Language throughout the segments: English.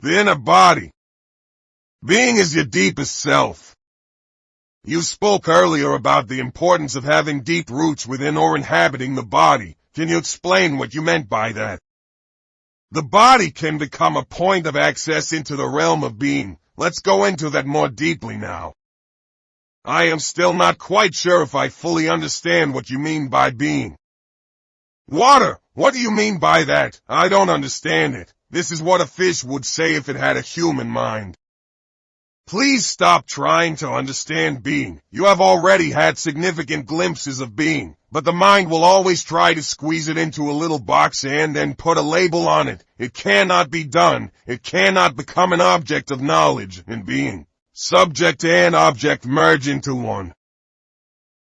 The inner body. Being is your deepest self. You spoke earlier about the importance of having deep roots within or inhabiting the body. Can you explain what you meant by that? The body can become a point of access into the realm of being. Let's go into that more deeply now. I am still not quite sure if I fully understand what you mean by being. Water, what do you mean by that? I don't understand it. This is what a fish would say if it had a human mind. Please stop trying to understand being. You have already had significant glimpses of being, but the mind will always try to squeeze it into a little box and then put a label on it. It cannot be done. It cannot become an object of knowledge and being. Subject and object merge into one.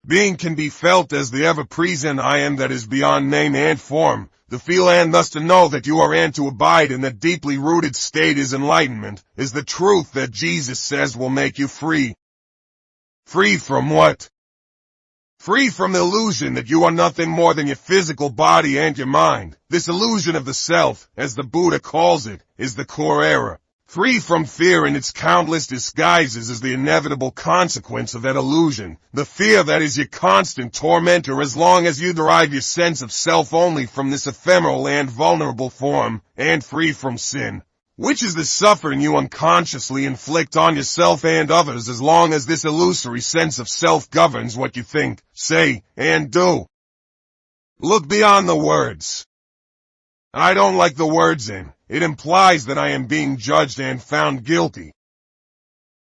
Being can be felt as the ever-present I am that is beyond name and form. To feel and thus to know that you are and to abide in that deeply rooted state is enlightenment, is the truth that Jesus says will make you free. Free from what? Free from the illusion that you are nothing more than your physical body and your mind. This illusion of the self, as the Buddha calls it, is the core error. Free from fear and its countless disguises is the inevitable consequence of that illusion. The fear that is your constant tormentor as long as you derive your sense of self only from this ephemeral and vulnerable form, and free from sin, which is the suffering you unconsciously inflict on yourself and others as long as this illusory sense of self governs what you think, say, and do. Look beyond the words. I don't like the words in. It implies that I am being judged and found guilty.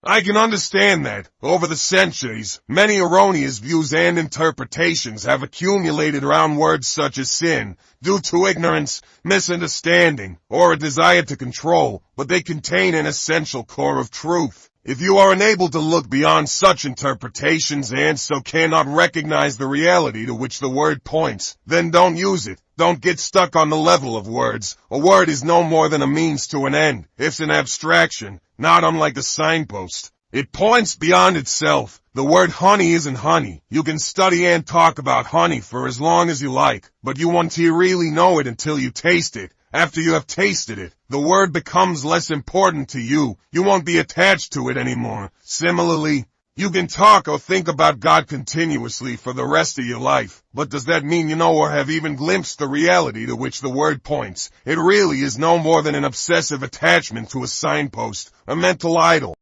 I can understand that, over the centuries, many erroneous views and interpretations have accumulated around words such as sin, due to ignorance, misunderstanding, or a desire to control, but they contain an essential core of truth. If you are unable to look beyond such interpretations and so cannot recognize the reality to which the word points, then don't use it. Don't get stuck on the level of words. A word is no more than a means to an end. It's an abstraction, not unlike a signpost. It points beyond itself. The word honey isn't honey. You can study and talk about honey for as long as you like, but you won't really know it until you taste it. After you have tasted it, the word becomes less important to you. You won't be attached to it anymore. Similarly, you can talk or think about God continuously for the rest of your life, but does that mean you know or have even glimpsed the reality to which the word points? It really is no more than an obsessive attachment to a signpost, a mental idol.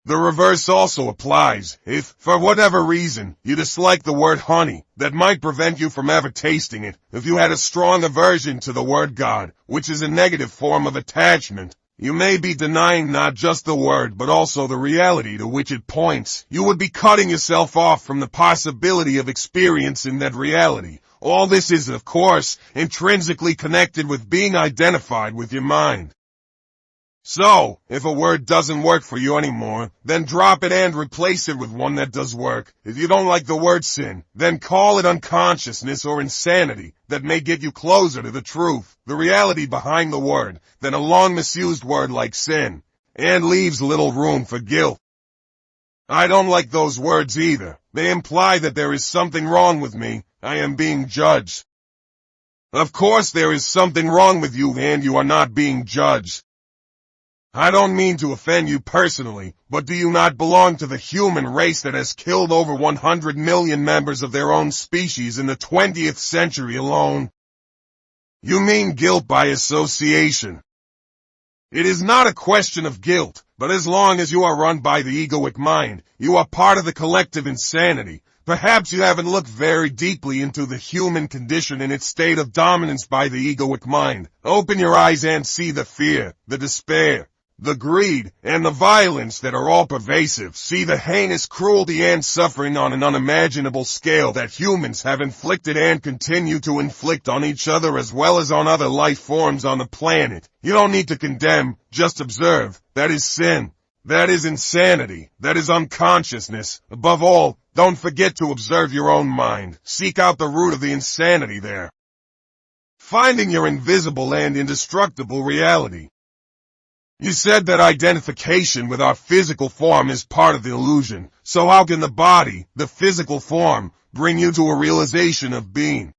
The reverse also applies. If, for whatever reason, you dislike the word honey, that might prevent you from ever tasting it. If you had a strong aversion to the word God, which is a negative form of attachment, you may be denying not just the word but also the reality to which it points. You would be cutting yourself off from the possibility of experiencing that reality. All this is, of course, intrinsically connected with being identified with your mind. So, if a word doesn't work for you anymore, then drop it and replace it with one that does work. If you don't like the word sin, then call it unconsciousness or insanity. That may get you closer to the truth, the reality behind the word, than a long misused word like sin, and leaves little room for guilt. I don't like those words either. They imply that there is something wrong with me. I am being judged. Of course there is something wrong with you and you are not being judged. I don't mean to offend you personally, but do you not belong to the human race that has killed over 100 million members of their own species in the 20th century alone? You mean guilt by association. It is not a question of guilt, but as long as you are run by the egoic mind, you are part of the collective insanity. Perhaps you haven't looked very deeply into the human condition in its state of dominance by the egoic mind. Open your eyes and see the fear, the despair, the greed, and the violence that are all pervasive. See the heinous cruelty and suffering on an unimaginable scale that humans have inflicted and continue to inflict on each other as well as on other life forms on the planet. You don't need to condemn, just observe. That is sin. That is insanity. That is unconsciousness. Above all, don't forget to observe your own mind. Seek out the root of the insanity there. Finding your invisible and indestructible reality. You said that identification with our physical form is part of the illusion, so how can the body, the physical form, bring you to a realization of being?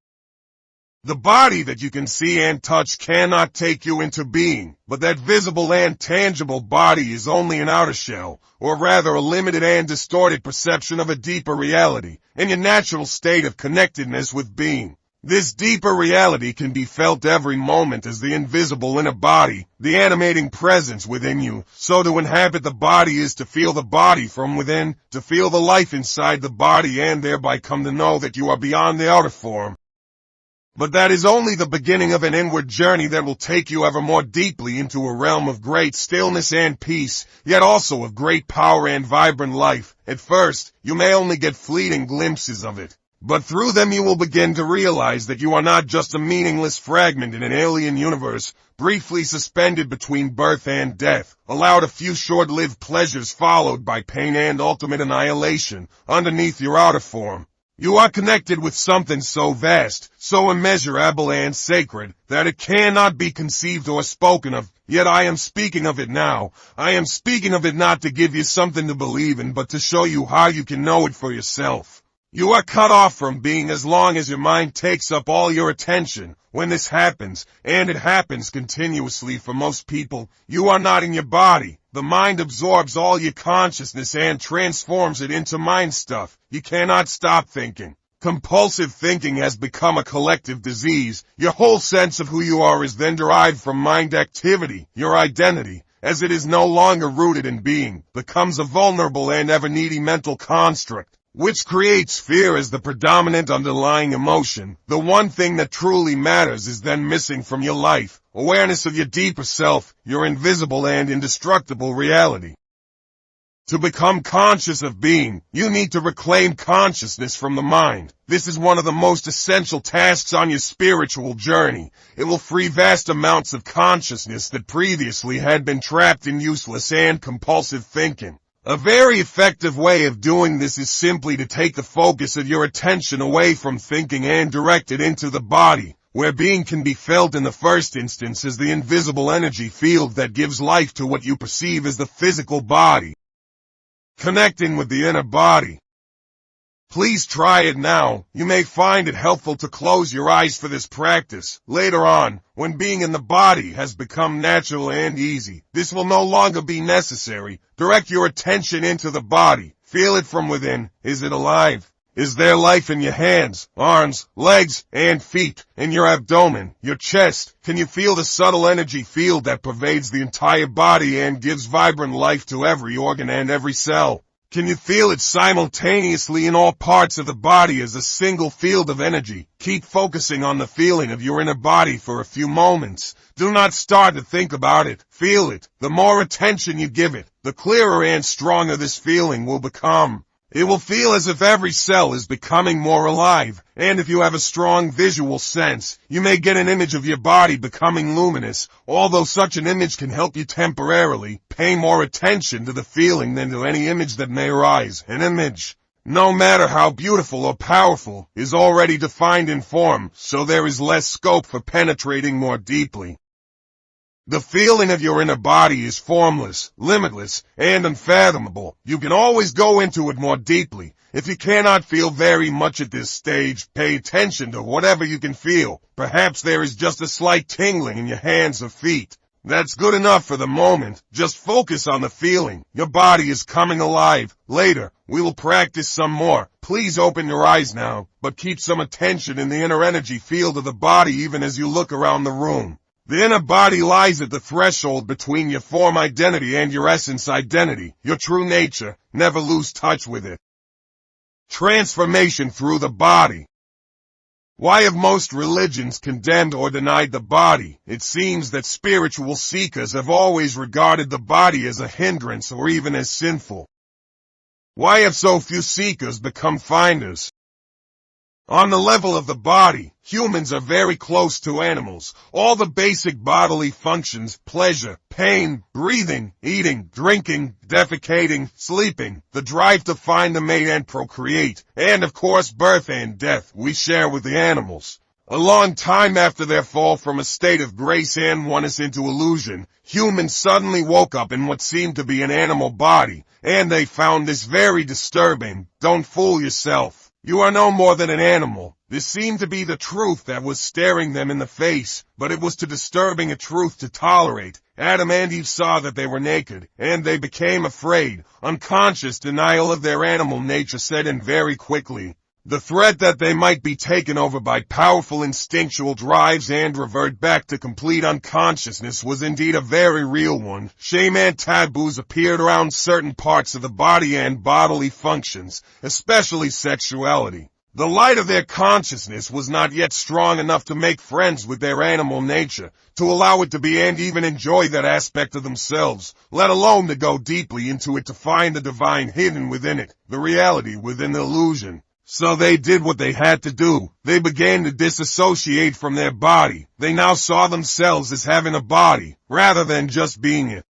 The body that you can see and touch cannot take you into being, but that visible and tangible body is only an outer shell, or rather a limited and distorted perception of a deeper reality, and your natural state of connectedness with being. This deeper reality can be felt every moment as the invisible inner body, the animating presence within you. So to inhabit the body is to feel the body from within, to feel the life inside the body and thereby come to know that you are beyond the outer form. But that is only the beginning of an inward journey that will take you ever more deeply into a realm of great stillness and peace, yet also of great power and vibrant life. At first, you may only get fleeting glimpses of it. But through them you will begin to realize that you are not just a meaningless fragment in an alien universe, briefly suspended between birth and death, allowed a few short-lived pleasures followed by pain and ultimate annihilation, underneath your outer form. You are connected with something so vast, so immeasurable and sacred, that it cannot be conceived or spoken of, yet I am speaking of it now. I am speaking of it not to give you something to believe in, but to show you how you can know it for yourself. You are cut off from being as long as your mind takes up all your attention. When this happens, and it happens continuously for most people, you are not in your body. The mind absorbs all your consciousness and transforms it into mind stuff. You cannot stop thinking. Compulsive thinking has become a collective disease. Your whole sense of who you are is then derived from mind activity. Your identity, as it is no longer rooted in being, becomes a vulnerable and ever-needy mental construct, which creates fear as the predominant underlying emotion. The one thing that truly matters is then missing from your life, awareness of your deeper self, your invisible and indestructible reality. To become conscious of being, you need to reclaim consciousness from the mind. This is one of the most essential tasks on your spiritual journey. It will free vast amounts of consciousness that previously had been trapped in useless and compulsive thinking. A very effective way of doing this is simply to take the focus of your attention away from thinking and direct it into the body, where being can be felt in the first instance as the invisible energy field that gives life to what you perceive as the physical body. Connecting with the inner body. Please try it now. You may find it helpful to close your eyes for this practice. Later on, when being in the body has become natural and easy, this will no longer be necessary. Direct your attention into the body. Feel it from within. Is it alive? Is there life in your hands, arms, legs, and feet, in your abdomen, your chest? Can you feel the subtle energy field that pervades the entire body and gives vibrant life to every organ and every cell? Can you feel it simultaneously in all parts of the body as a single field of energy? Keep focusing on the feeling of your inner body for a few moments. Do not start to think about it. Feel it. The more attention you give it, the clearer and stronger this feeling will become. It will feel as if every cell is becoming more alive, and if you have a strong visual sense, you may get an image of your body becoming luminous. Although such an image can help you temporarily, pay more attention to the feeling than to any image that may arise. An image, no matter how beautiful or powerful, is already defined in form, so there is less scope for penetrating more deeply. The feeling of your inner body is formless, limitless, and unfathomable. You can always go into it more deeply. If you cannot feel very much at this stage, pay attention to whatever you can feel. Perhaps there is just a slight tingling in your hands or feet. That's good enough for the moment. Just focus on the feeling. Your body is coming alive. Later, we will practice some more. Please open your eyes now, but keep some attention in the inner energy field of the body even as you look around the room. The inner body lies at the threshold between your form identity and your essence identity, your true nature. Never lose touch with it. Transformation through the body. Why have most religions condemned or denied the body? It seems that spiritual seekers have always regarded the body as a hindrance or even as sinful. Why have so few seekers become finders? On the level of the body, humans are very close to animals. All the basic bodily functions, pleasure, pain, breathing, eating, drinking, defecating, sleeping, the drive to find a mate and procreate, and of course birth and death, we share with the animals. A long time after their fall from a state of grace and oneness into illusion, humans suddenly woke up in what seemed to be an animal body, and they found this very disturbing. Don't fool yourself. You are no more than an animal. This seemed to be the truth that was staring them in the face, but it was too disturbing a truth to tolerate. Adam and Eve saw that they were naked, and they became afraid. Unconscious denial of their animal nature set in very quickly. The threat that they might be taken over by powerful instinctual drives and revert back to complete unconsciousness was indeed a very real one. Shame and taboos appeared around certain parts of the body and bodily functions, especially sexuality. The light of their consciousness was not yet strong enough to make friends with their animal nature, to allow it to be and even enjoy that aspect of themselves, let alone to go deeply into it to find the divine hidden within it, the reality within the illusion. So they did what they had to do. They began to disassociate from their body. They now saw themselves as having a body, rather than just being it.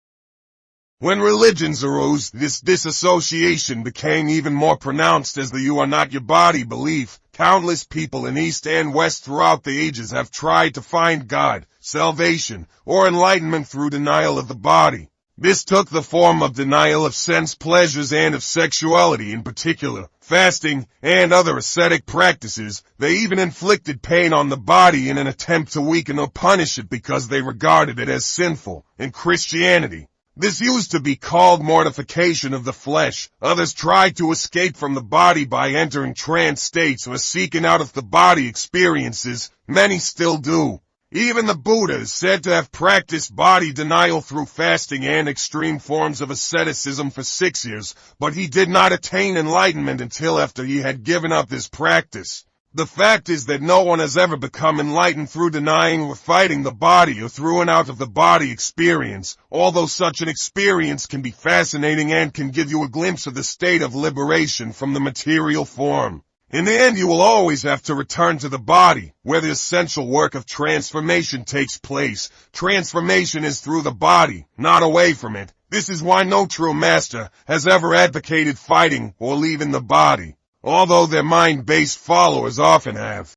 When religions arose, this disassociation became even more pronounced as the "you are not your body" belief. Countless people in East and West throughout the ages have tried to find God, salvation, or enlightenment through denial of the body. This took the form of denial of sense pleasures and of sexuality in particular, fasting, and other ascetic practices. They even inflicted pain on the body in an attempt to weaken or punish it because they regarded it as sinful. In Christianity, this used to be called mortification of the flesh. Others tried to escape from the body by entering trance states or seeking out of the body experiences. Many still do. Even the Buddha is said to have practiced body denial through fasting and extreme forms of asceticism for 6 years, but he did not attain enlightenment until after he had given up this practice. The fact is that no one has ever become enlightened through denying or fighting the body or through an out-of-the-body experience, although such an experience can be fascinating and can give you a glimpse of the state of liberation from the material form. In the end, you will always have to return to the body, where the essential work of transformation takes place. Transformation is through the body, not away from it. This is why no true master has ever advocated fighting or leaving the body, although their mind-based followers often have.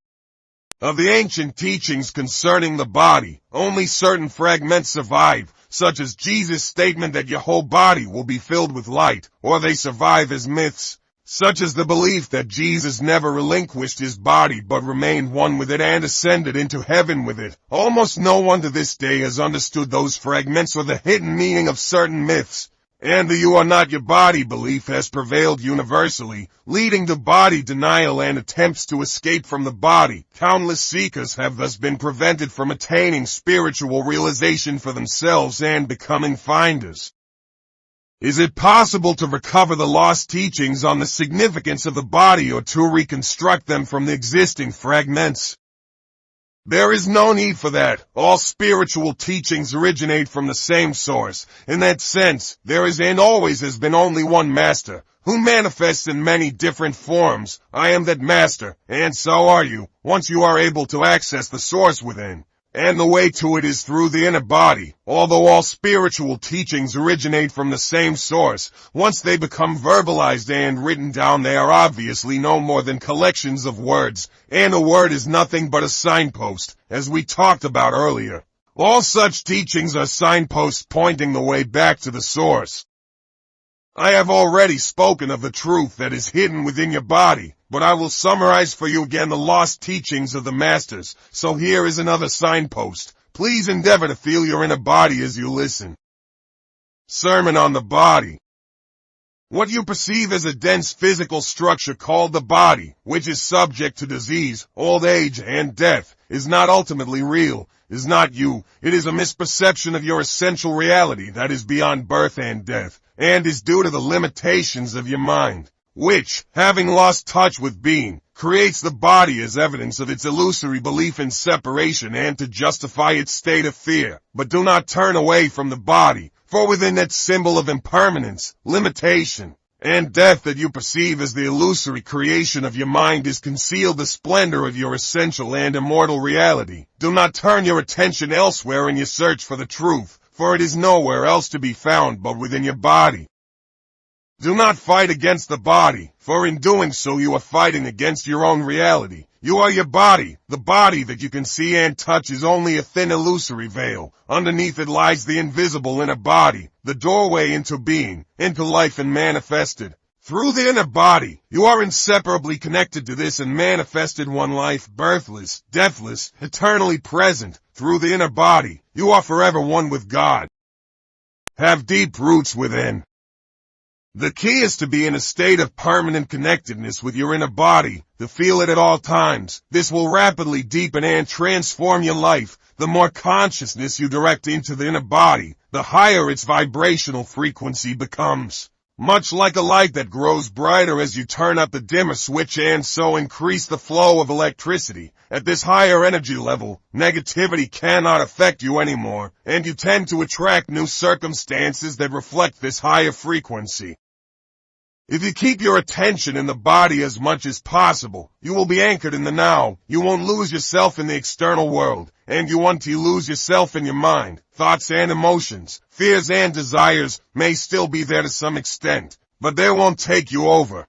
Of the ancient teachings concerning the body, only certain fragments survive, such as Jesus' statement that your whole body will be filled with light, or they survive as myths, such as the belief that Jesus never relinquished his body but remained one with it and ascended into heaven with it. Almost no one to this day has understood those fragments or the hidden meaning of certain myths, and the "you are not your body" belief has prevailed universally, leading to body denial and attempts to escape from the body. Countless seekers have thus been prevented from attaining spiritual realization for themselves and becoming finders. Is it possible to recover the lost teachings on the significance of the body or to reconstruct them from the existing fragments? There is no need for that. All spiritual teachings originate from the same source. In that sense, there is and always has been only one master, who manifests in many different forms. I am that master, and so are you, once you are able to access the source within. And the way to it is through the inner body. Although all spiritual teachings originate from the same source, once they become verbalized and written down, they are obviously no more than collections of words, and a word is nothing but a signpost, as we talked about earlier. All such teachings are signposts pointing the way back to the source. I have already spoken of the truth that is hidden within your body, but I will summarize for you again the lost teachings of the masters. So here is another signpost. Please endeavor to feel your inner body as you listen. Sermon on the body. What you perceive as a dense physical structure called the body, which is subject to disease, old age, and death, is not ultimately real, is not you. It is a misperception of your essential reality that is beyond birth and death, and is due to the limitations of your mind, which, having lost touch with being, creates the body as evidence of its illusory belief in separation and to justify its state of fear. But do not turn away from the body, for within that symbol of impermanence, limitation, and death that you perceive as the illusory creation of your mind is concealed the splendor of your essential and immortal reality. Do not turn your attention elsewhere in your search for the truth, for it is nowhere else to be found but within your body. Do not fight against the body, for in doing so you are fighting against your own reality. You are your body. The body that you can see and touch is only a thin illusory veil. Underneath it lies the invisible inner body, the doorway into being, into life and manifested. Through the inner body, you are inseparably connected to this and manifested one life, birthless, deathless, eternally present. Through the inner body, you are forever one with God. Have deep roots within. The key is to be in a state of permanent connectedness with your inner body, to feel it at all times. This will rapidly deepen and transform your life. The more consciousness you direct into the inner body, the higher its vibrational frequency becomes. Much like a light that grows brighter as you turn up the dimmer switch and so increase the flow of electricity. At this higher energy level, negativity cannot affect you anymore, and you tend to attract new circumstances that reflect this higher frequency. If you keep your attention in the body as much as possible, you will be anchored in the now. You won't lose yourself in the external world, and you won't lose yourself in your mind. Thoughts and emotions, fears and desires may still be there to some extent, but they won't take you over.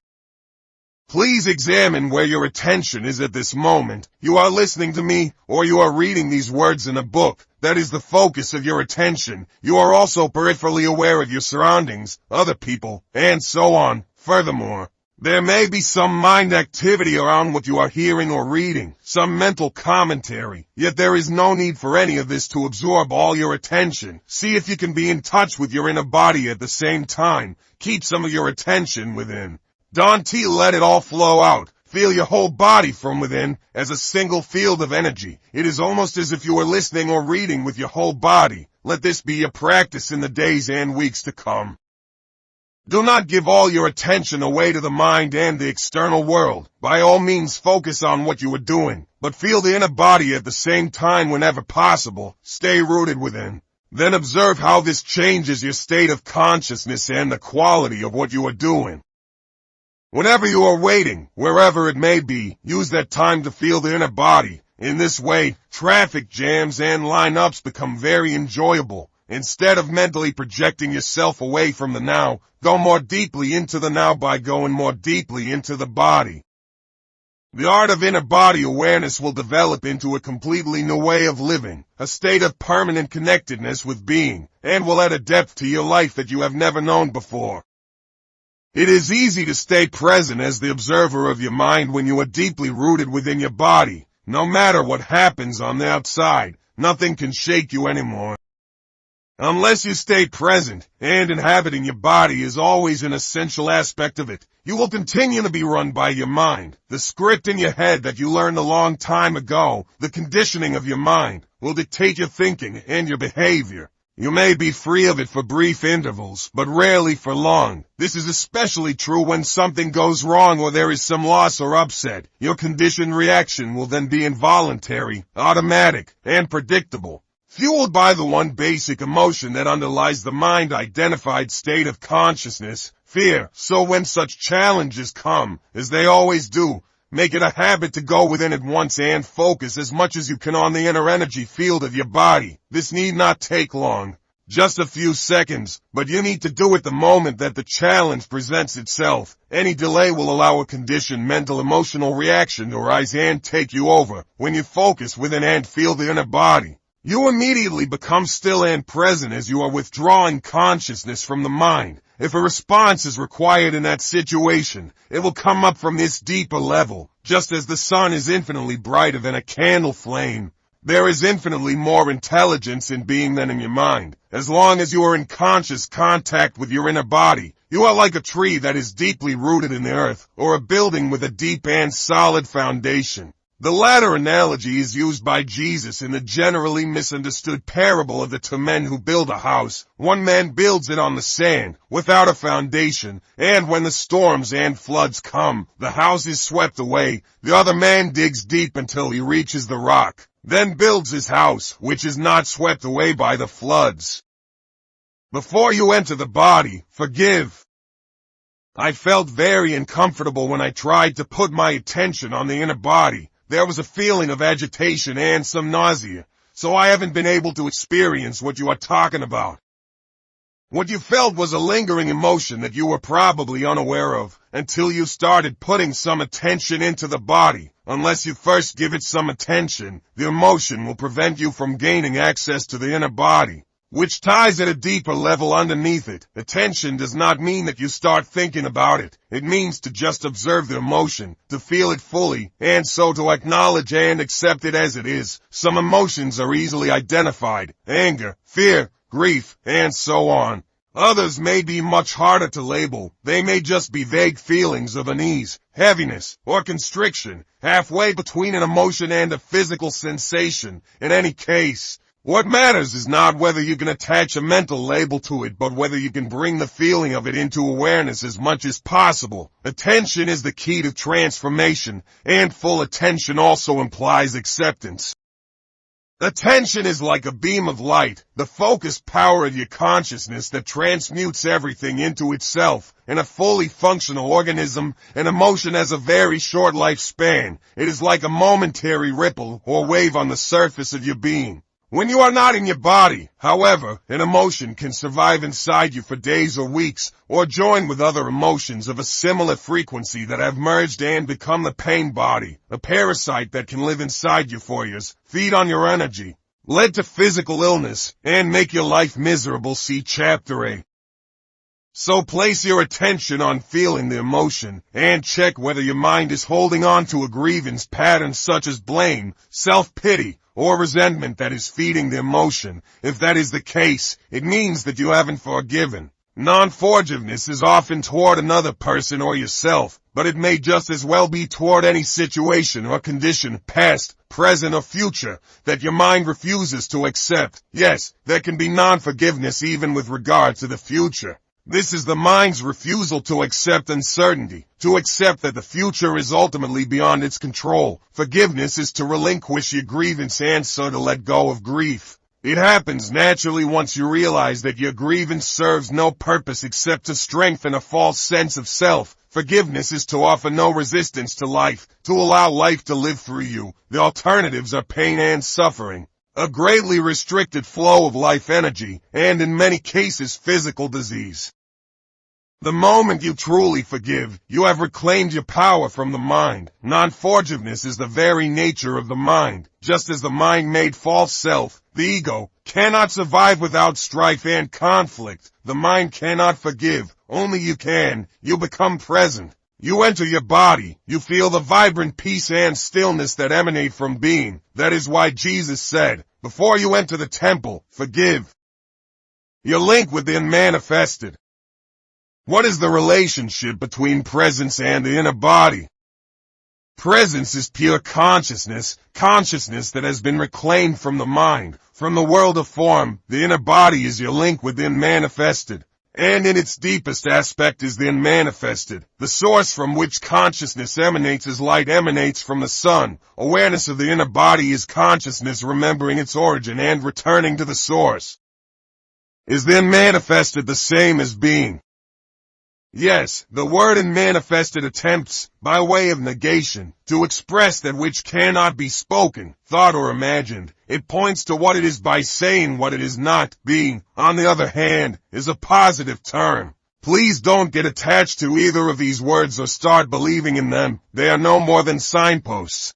Please examine where your attention is at this moment. You are listening to me, or you are reading these words in a book. That is the focus of your attention. You are also peripherally aware of your surroundings, other people, and so on. Furthermore, there may be some mind activity around what you are hearing or reading, some mental commentary, yet there is no need for any of this to absorb all your attention. See if you can be in touch with your inner body at the same time. Keep some of your attention within. Don't let it all flow out. Feel your whole body from within as a single field of energy. It is almost as if you were listening or reading with your whole body. Let this be your practice in the days and weeks to come. Do not give all your attention away to the mind and the external world. By all means focus on what you are doing, but feel the inner body at the same time whenever possible. Stay rooted within. Then observe how this changes your state of consciousness and the quality of what you are doing. Whenever you are waiting, wherever it may be, use that time to feel the inner body. In this way, traffic jams and lineups become very enjoyable. Instead of mentally projecting yourself away from the now, go more deeply into the now by going more deeply into the body. The art of inner body awareness will develop into a completely new way of living, a state of permanent connectedness with being, and will add a depth to your life that you have never known before. It is easy to stay present as the observer of your mind when you are deeply rooted within your body. No matter what happens on the outside, nothing can shake you anymore. Unless you stay present, and inhabiting your body is always an essential aspect of it, you will continue to be run by your mind. The script in your head that you learned a long time ago, the conditioning of your mind, will dictate your thinking and your behavior. You may be free of it for brief intervals, but rarely for long. This is especially true when something goes wrong or there is some loss or upset. Your conditioned reaction will then be involuntary, automatic, and predictable, fueled by the one basic emotion that underlies the mind-identified state of consciousness, fear. So when such challenges come, as they always do, make it a habit to go within at once and focus as much as you can on the inner energy field of your body. This need not take long, just a few seconds, but you need to do it the moment that the challenge presents itself. Any delay will allow a conditioned mental emotional reaction to arise and take you over. When you focus within and feel the inner body, you immediately become still and present as you are withdrawing consciousness from the mind. If a response is required in that situation, it will come up from this deeper level. Just as the sun is infinitely brighter than a candle flame, there is infinitely more intelligence in being than in your mind. As long as you are in conscious contact with your inner body, you are like a tree that is deeply rooted in the earth, or a building with a deep and solid foundation. The latter analogy is used by Jesus in the generally misunderstood parable of the two men who build a house. One man builds it on the sand, without a foundation, and when the storms and floods come, the house is swept away. The other man digs deep until he reaches the rock, then builds his house, which is not swept away by the floods. Before you enter the body, forgive. I felt very uncomfortable when I tried to put my attention on the inner body. There was a feeling of agitation and some nausea, so I haven't been able to experience what you are talking about. What you felt was a lingering emotion that you were probably unaware of until you started putting some attention into the body. Unless you first give it some attention, the emotion will prevent you from gaining access to the inner body. which ties at a deeper level underneath it. Attention does not mean that you start thinking about it. It means to just observe the emotion, to feel it fully, and so to acknowledge and accept it as it is. Some emotions are easily identified: anger, fear, grief, and so on. Others may be much harder to label. They may just be vague feelings of unease, heaviness, or constriction, halfway between an emotion and a physical sensation. In any case, what matters is not whether you can attach a mental label to it, but whether you can bring the feeling of it into awareness as much as possible. Attention is the key to transformation, and full attention also implies acceptance. Attention is like a beam of light, the focused power of your consciousness that transmutes everything into itself. In a fully functional organism, an emotion has a very short lifespan. It is like a momentary ripple or wave on the surface of your being. When you are not in your body, however, an emotion can survive inside you for days or weeks, or join with other emotions of a similar frequency that have merged and become the pain body, a parasite that can live inside you for years, feed on your energy, lead to physical illness, and make your life miserable. See Chapter 8. So place your attention on feeling the emotion, and check whether your mind is holding on to a grievance pattern such as blame, self-pity, or resentment that is feeding the emotion. If that is the case, it means that you haven't forgiven. Non-forgiveness is often toward another person or yourself, but it may just as well be toward any situation or condition, past, present, or future, that your mind refuses to accept. Yes, there can be non-forgiveness even with regard to the future. This is the mind's refusal to accept uncertainty, to accept that the future is ultimately beyond its control. Forgiveness is to relinquish your grievance and so to let go of grief. It happens naturally once you realize that your grievance serves no purpose except to strengthen a false sense of self. Forgiveness is to offer no resistance to life, to allow life to live through you. The alternatives are pain and suffering, a greatly restricted flow of life energy, and in many cases physical disease. The moment you truly forgive, you have reclaimed your power from the mind. Non-forgiveness is the very nature of the mind. Just as the mind-made false self, the ego, cannot survive without strife and conflict, the mind cannot forgive. Only you can. You become present. You enter your body. You feel the vibrant peace and stillness that emanate from being. That is why Jesus said, before you enter the temple, forgive. Your link within manifested. What is the relationship between presence and the inner body? Presence is pure consciousness, consciousness that has been reclaimed from the mind, from the world of form. The inner body is your link within manifested, and in its deepest aspect is the unmanifested. The source from which consciousness emanates as light emanates from the sun. Awareness of the inner body is consciousness remembering its origin and returning to the source. Is then manifested the same as being? Yes, the word unmanifested attempts, by way of negation, to express that which cannot be spoken, thought, or imagined. It points to what it is by saying what it is not. Being, on the other hand, is a positive term. Please don't get attached to either of these words or start believing in them. They are no more than signposts.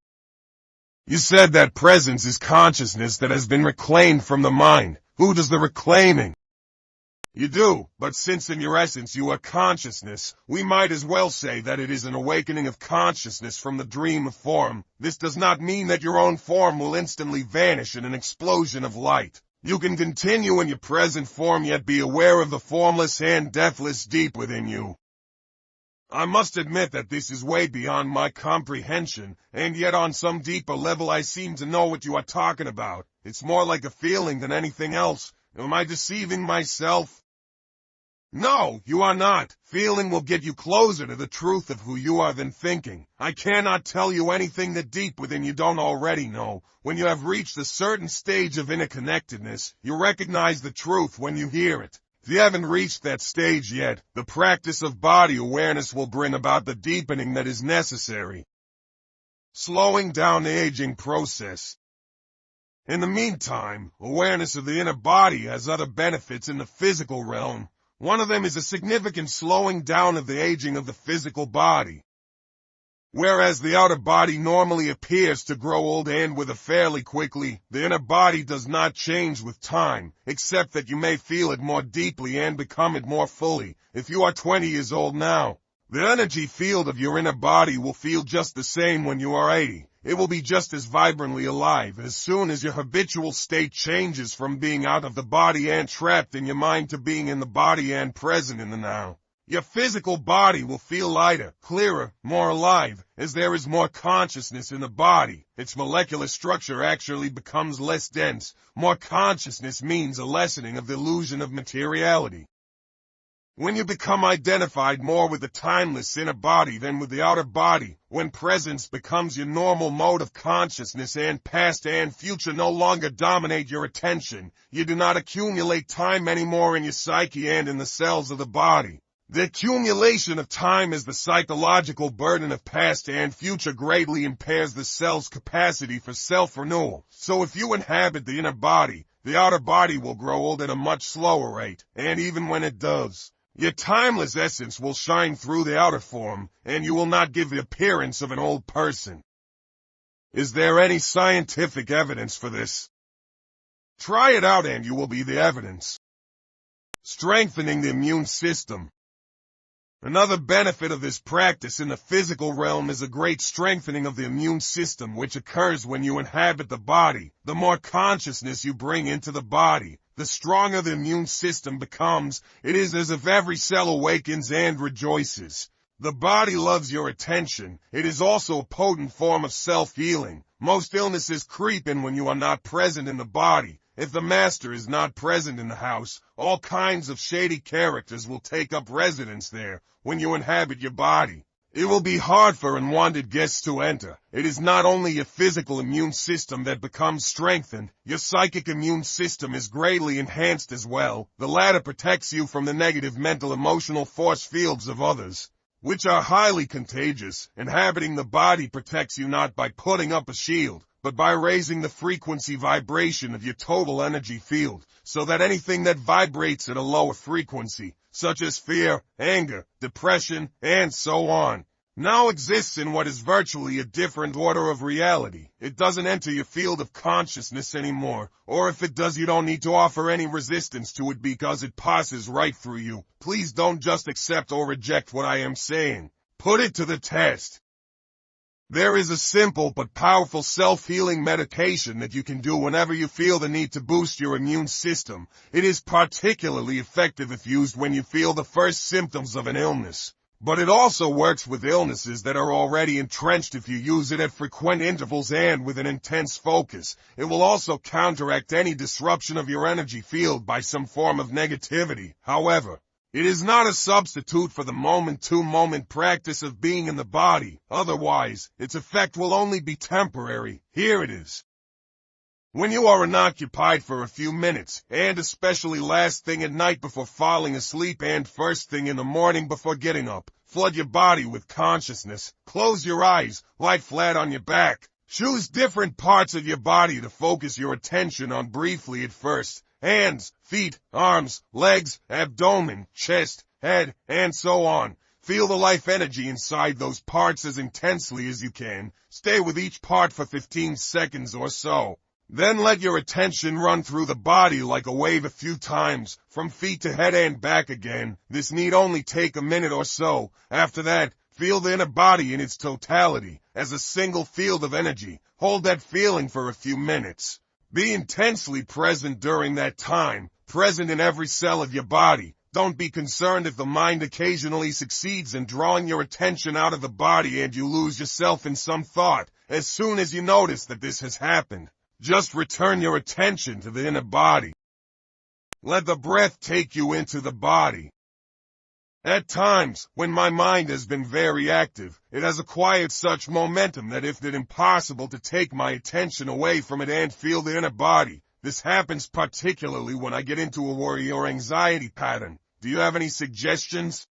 You said that presence is consciousness that has been reclaimed from the mind. Who does the reclaiming? You do, but since in your essence you are consciousness, we might as well say that it is an awakening of consciousness from the dream of form. This does not mean that your own form will instantly vanish in an explosion of light. You can continue in your present form yet be aware of the formless and deathless deep within you. I must admit that this is way beyond my comprehension, and yet on some deeper level I seem to know what you are talking about. It's more like a feeling than anything else. Am I deceiving myself? No, you are not. Feeling will get you closer to the truth of who you are than thinking. I cannot tell you anything that deep within you don't already know. When you have reached a certain stage of interconnectedness, you recognize the truth when you hear it. If you haven't reached that stage yet, the practice of body awareness will bring about the deepening that is necessary, slowing down the aging process. In the meantime, awareness of the inner body has other benefits in the physical realm. One of them is a significant slowing down of the aging of the physical body. Whereas the outer body normally appears to grow old and wither fairly quickly, the inner body does not change with time, except that you may feel it more deeply and become it more fully. If you are 20 years old now, the energy field of your inner body will feel just the same when you are 80. It will be just as vibrantly alive as soon as your habitual state changes from being out of the body and trapped in your mind to being in the body and present in the now. Your physical body will feel lighter, clearer, more alive, as there is more consciousness in the body. Its molecular structure actually becomes less dense. More consciousness means a lessening of the illusion of materiality. When you become identified more with the timeless inner body than with the outer body, when presence becomes your normal mode of consciousness and past and future no longer dominate your attention, you do not accumulate time anymore in your psyche and in the cells of the body. The accumulation of time as the psychological burden of past and future greatly impairs the cell's capacity for self-renewal. So if you inhabit the inner body, the outer body will grow old at a much slower rate, and even when it does, your timeless essence will shine through the outer form, and you will not give the appearance of an old person. Is there any scientific evidence for this? Try it out and you will be the evidence. Strengthening the immune system. Another benefit of this practice in the physical realm is a great strengthening of the immune system which occurs when you inhabit the body. The more consciousness you bring into the body, the stronger the immune system becomes. It is as if every cell awakens and rejoices. The body loves your attention. It is also a potent form of self-healing. Most illnesses creep in when you are not present in the body. If the master is not present in the house, all kinds of shady characters will take up residence there. When you inhabit your body, it will be hard for unwanted guests to enter. It is not only your physical immune system that becomes strengthened, your psychic immune system is greatly enhanced as well. The latter protects you from the negative mental emotional force fields of others, which are highly contagious. Inhabiting the body protects you not by putting up a shield, but by raising the frequency vibration of your total energy field, so that anything that vibrates at a lower frequency, such as fear, anger, depression, and so on, now exists in what is virtually a different order of reality. It doesn't enter your field of consciousness anymore, or if it does, you don't need to offer any resistance to it because it passes right through you. Please don't just accept or reject what I am saying. Put it to the test. There is a simple but powerful self-healing meditation that you can do whenever you feel the need to boost your immune system. It is particularly effective if used when you feel the first symptoms of an illness. But it also works with illnesses that are already entrenched if you use it at frequent intervals and with an intense focus. It will also counteract any disruption of your energy field by some form of negativity. However, it is not a substitute for the moment-to-moment practice of being in the body. Otherwise, its effect will only be temporary. Here it is. When you are unoccupied for a few minutes, and especially last thing at night before falling asleep and first thing in the morning before getting up, flood your body with consciousness. Close your eyes, lie flat on your back. Choose different parts of your body to focus your attention on briefly at first. Hands, feet, arms, legs, abdomen, chest, head, and so on. Feel the life energy inside those parts as intensely as you can. Stay with each part for 15 seconds or so. Then let your attention run through the body like a wave a few times, from feet to head and back again. This need only take a minute or so. After that, feel the inner body in its totality, as a single field of energy. Hold that feeling for a few minutes. Be intensely present during that time, present in every cell of your body. Don't be concerned if the mind occasionally succeeds in drawing your attention out of the body and you lose yourself in some thought. As soon as you notice that this has happened, just return your attention to the inner body. Let the breath take you into the body. At times, when my mind has been very active, it has acquired such momentum that if it impossible to take my attention away from it and feel the inner body. This happens particularly when I get into a worry or anxiety pattern. Do you have any suggestions?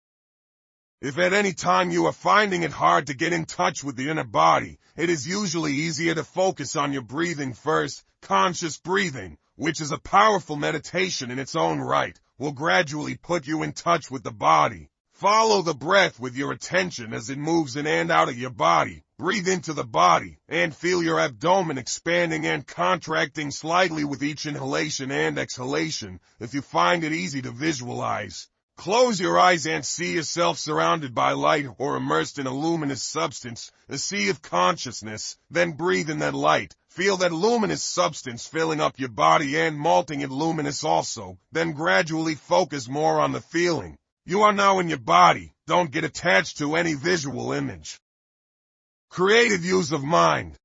If at any time you are finding it hard to get in touch with the inner body, it is usually easier to focus on your breathing first. Conscious breathing, which is a powerful meditation in its own right, will gradually put you in touch with the body. Follow the breath with your attention as it moves in and out of your body. Breathe into the body and feel your abdomen expanding and contracting slightly with each inhalation and exhalation, if you find it easy to visualize. Close your eyes and see yourself surrounded by light or immersed in a luminous substance, a sea of consciousness. Then breathe in that light. Feel that luminous substance filling up your body and malting it luminous also. Then gradually focus more on the feeling. You are now in your body. Don't get attached to any visual image. Creative use of mind.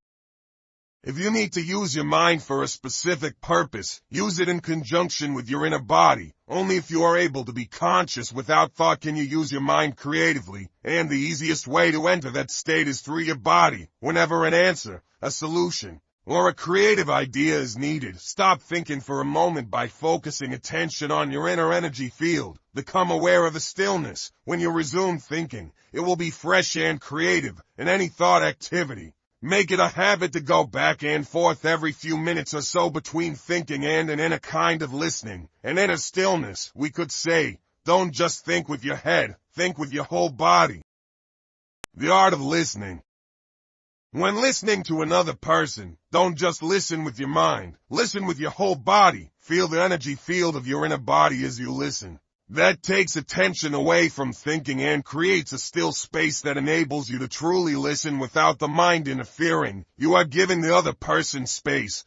If you need to use your mind for a specific purpose, use it in conjunction with your inner body. Only if you are able to be conscious without thought can you use your mind creatively, and the easiest way to enter that state is through your body. Whenever an answer, a solution, or a creative idea is needed, stop thinking for a moment by focusing attention on your inner energy field. Become aware of the stillness. When you resume thinking, it will be fresh and creative in any thought activity. Make it a habit to go back and forth every few minutes or so between thinking and an inner kind of listening, an inner stillness, we could say. Don't just think with your head, think with your whole body. The art of listening. When listening to another person, don't just listen with your mind, listen with your whole body. Feel the energy field of your inner body as you listen. That takes attention away from thinking and creates a still space that enables you to truly listen without the mind interfering. You are giving the other person space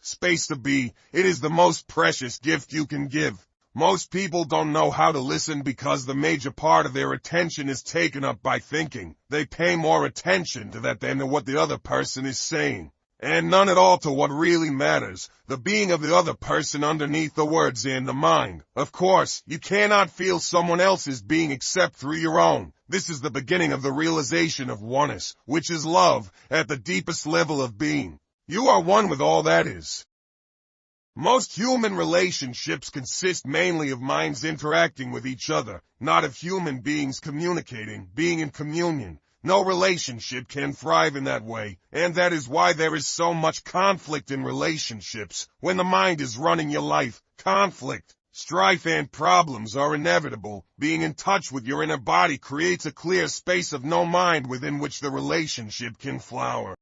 to be. It is the most precious gift you can give. Most people don't know how to listen because the major part of their attention is taken up by thinking. They pay more attention to that than to what the other person is saying. And none at all to what really matters, the being of the other person underneath the words and the mind. Of course, you cannot feel someone else's being except through your own. This is the beginning of the realization of oneness, which is love, at the deepest level of being. You are one with all that is. Most human relationships consist mainly of minds interacting with each other, not of human beings communicating, being in communion. No relationship can thrive in that way, and that is why there is so much conflict in relationships. When the mind is running your life, conflict, strife and problems are inevitable. Being in touch with your inner body creates a clear space of no mind within which the relationship can flower.